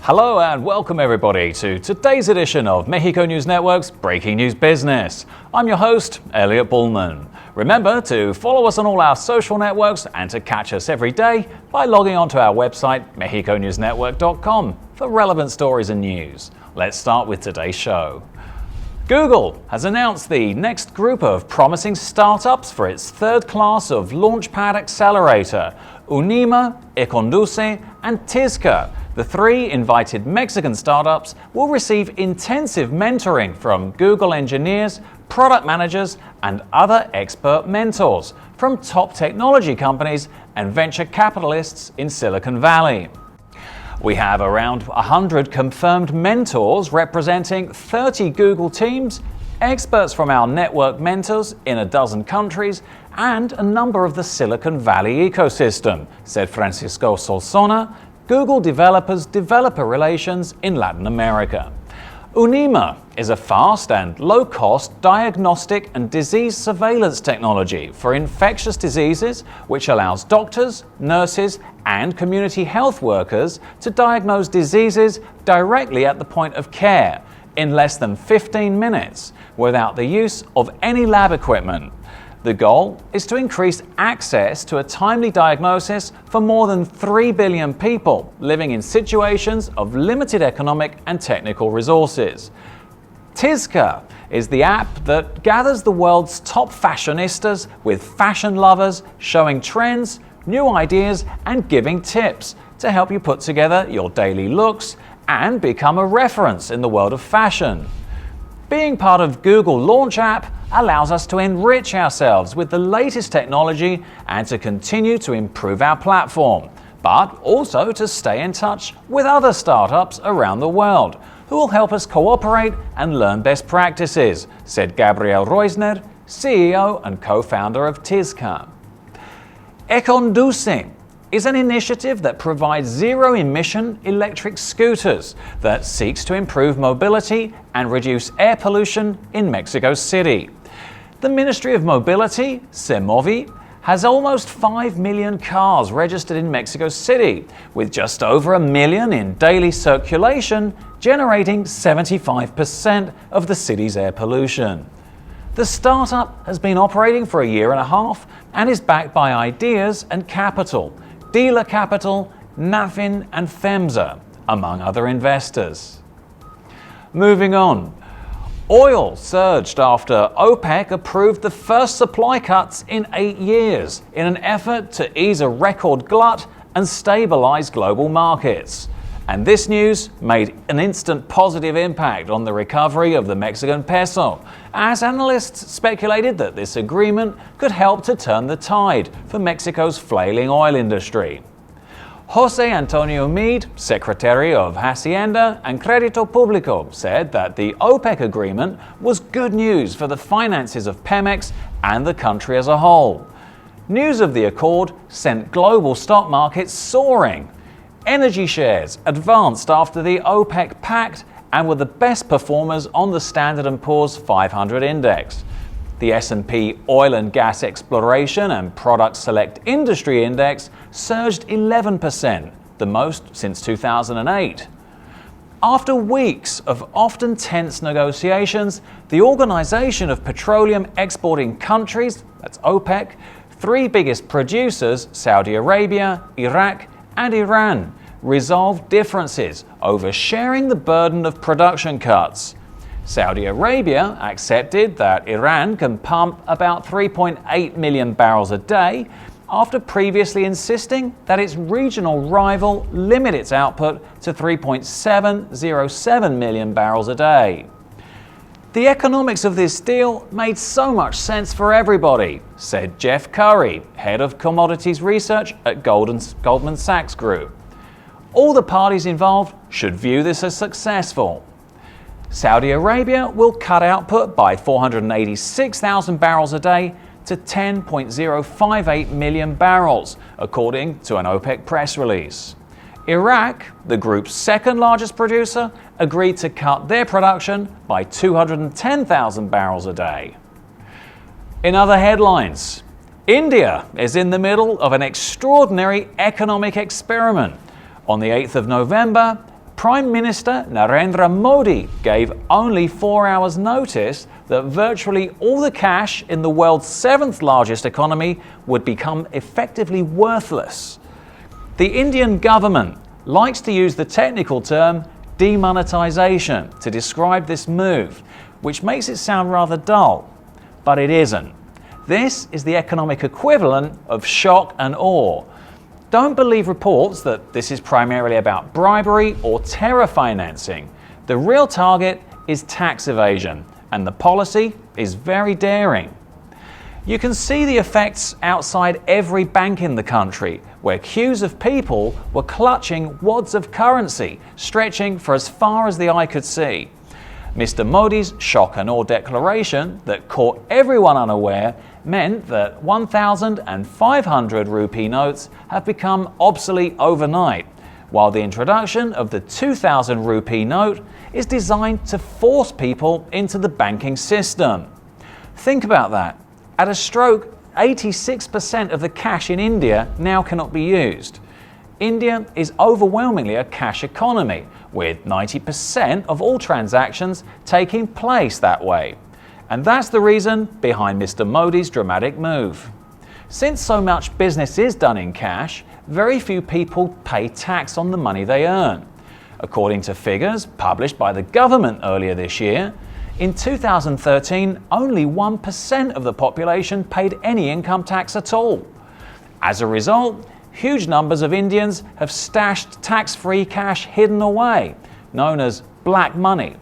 Hello and welcome everybody to today's edition of Mexico News Network's Breaking News Business. I'm your host, Elliot Bullman. Remember to follow us on all our social networks and to catch us every day by logging onto our website, mexiconewsnetwork.com, for relevant stories and news. Let's start with today's show. Google has announced the next group of promising startups for its third class of Launchpad Accelerator, Unima, Econduce, and Tizca. The three invited Mexican startups will receive intensive mentoring from Google engineers, product managers, and other expert mentors from top technology companies and venture capitalists in Silicon Valley. We have around 100 confirmed mentors representing 30 Google teams, experts from our network mentors in a dozen countries, and a number of the Silicon Valley ecosystem, said Francisco Solsona, Google Developers Developer Relations in Latin America. Unima is a fast and low-cost diagnostic and disease surveillance technology for infectious diseases which allows doctors, nurses, and community health workers to diagnose diseases directly at the point of care in less than 15 minutes without the use of any lab equipment. The goal is to increase access to a timely diagnosis for more than 3 billion people living in situations of limited economic and technical resources. Tizca is the app that gathers the world's top fashionistas with fashion lovers, showing trends, new ideas, and giving tips to help you put together your daily looks and become a reference in the world of fashion. Being part of Google Launch App allows us to enrich ourselves with the latest technology and to continue to improve our platform, but also to stay in touch with other startups around the world who will help us cooperate and learn best practices, said Gabriel Reusner, CEO and co-founder of Tizca. Econduce is an initiative that provides zero-emission electric scooters that seeks to improve mobility and reduce air pollution in Mexico City. The Ministry of Mobility, CEMOVI, has almost 5 million cars registered in Mexico City, with just over 1 million in daily circulation, generating 75% of the city's air pollution. The startup has been operating for a year and a half and is backed by Ideas and Capital, Dealer Capital, Nafin, and FEMSA, among other investors. Moving on. Oil surged after OPEC approved the first supply cuts in 8 years in an effort to ease a record glut and stabilize global markets. And this news made an instant positive impact on the recovery of the Mexican peso, as analysts speculated that this agreement could help to turn the tide for Mexico's flailing oil industry. Jose Antonio Meade, Secretary of Hacienda and Crédito Público, said that the OPEC agreement was good news for the finances of PEMEX and the country as a whole. News of the accord sent global stock markets soaring. Energy shares advanced after the OPEC pact and were the best performers on the Standard & Poor's 500 index. The S&P Oil and Gas Exploration and Product Select Industry Index surged 11%, the most since 2008. After weeks of often tense negotiations, the Organization of Petroleum Exporting Countries, that's OPEC, three biggest producers, Saudi Arabia, Iraq, and Iran, resolved differences over sharing the burden of production cuts. Saudi Arabia accepted that Iran can pump about 3.8 million barrels a day after previously insisting that its regional rival limit its output to 3.707 million barrels a day. The economics of this deal made so much sense for everybody, said Jeff Curry, head of commodities research at Goldman Sachs Group. All the parties involved should view this as successful. Saudi Arabia will cut output by 486,000 barrels a day to 10.058 million barrels, according to an OPEC press release. Iraq, the group's second largest producer, agreed to cut their production by 210,000 barrels a day. In other headlines, India is in the middle of an extraordinary economic experiment. On the 8th of November, Prime Minister Narendra Modi gave only 4 hours' notice that virtually all the cash in the world's 7th largest economy would become effectively worthless. The Indian government likes to use the technical term demonetization to describe this move, which makes it sound rather dull, but it isn't. This is the economic equivalent of shock and awe. Don't believe reports that this is primarily about bribery or terror financing. The real target is tax evasion, and the policy is very daring. You can see the effects outside every bank in the country, where queues of people were clutching wads of currency, stretching for as far as the eye could see. Mr. Modi's shock and awe declaration that caught everyone unaware meant that 1,000 and 500 rupee notes have become obsolete overnight, while the introduction of the 2,000 rupee note is designed to force people into the banking system. Think about that. At a stroke, 86% of the cash in India now cannot be used. India is overwhelmingly a cash economy, with 90% of all transactions taking place that way. And that's the reason behind Mr. Modi's dramatic move. Since so much business is done in cash, very few people pay tax on the money they earn. According to figures published by the government earlier this year, in 2013, only 1% of the population paid any income tax at all. As a result, huge numbers of Indians have stashed tax-free cash hidden away, known as black money.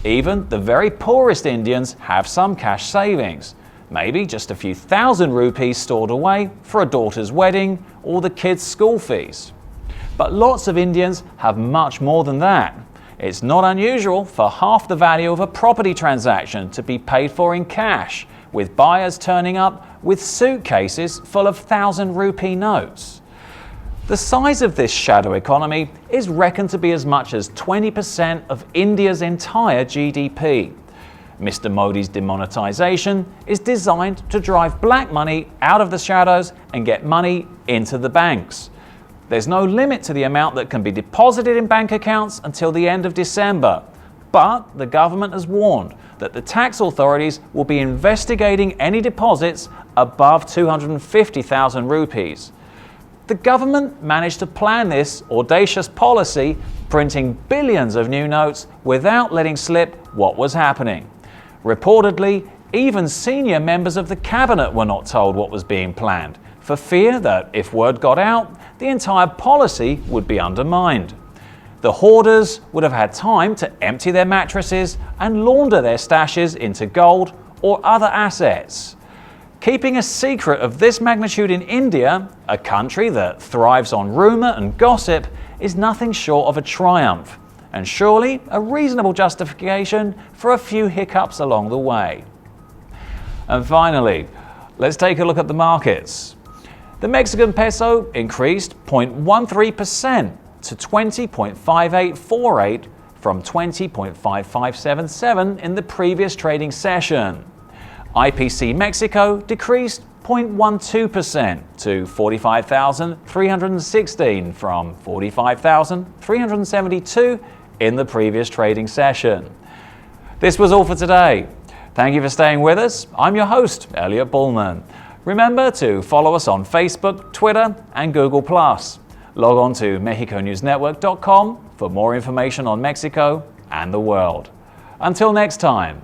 Even the very poorest Indians have some cash savings, maybe just a few thousand rupees stored away for a daughter's wedding or the kids' school fees. But lots of Indians have much more than that. It's not unusual for half the value of a property transaction to be paid for in cash, with buyers turning up with suitcases full of 1,000 rupee notes. The size of this shadow economy is reckoned to be as much as 20% of India's entire GDP. Mr. Modi's demonetization is designed to drive black money out of the shadows and get money into the banks. There's no limit to the amount that can be deposited in bank accounts until the end of December. But the government has warned that the tax authorities will be investigating any deposits above 250,000 rupees. The government managed to plan this audacious policy, printing billions of new notes without letting slip what was happening. Reportedly, even senior members of the cabinet were not told what was being planned, for fear that if word got out, the entire policy would be undermined. The hoarders would have had time to empty their mattresses and launder their stashes into gold or other assets. Keeping a secret of this magnitude in India, a country that thrives on rumour and gossip, is nothing short of a triumph, and surely a reasonable justification for a few hiccups along the way. And finally, let's take a look at the markets. The Mexican peso increased 0.13% to 20.5848 from 20.5577 in the previous trading session. IPC Mexico decreased 0.12% to 45,316 from 45,372 in the previous trading session. This was all for today. Thank you for staying with us. I'm your host, Elliot Bullman. Remember to follow us on Facebook, Twitter, and Google+. Log on to MexicoNewsNetwork.com for more information on Mexico and the world. Until next time.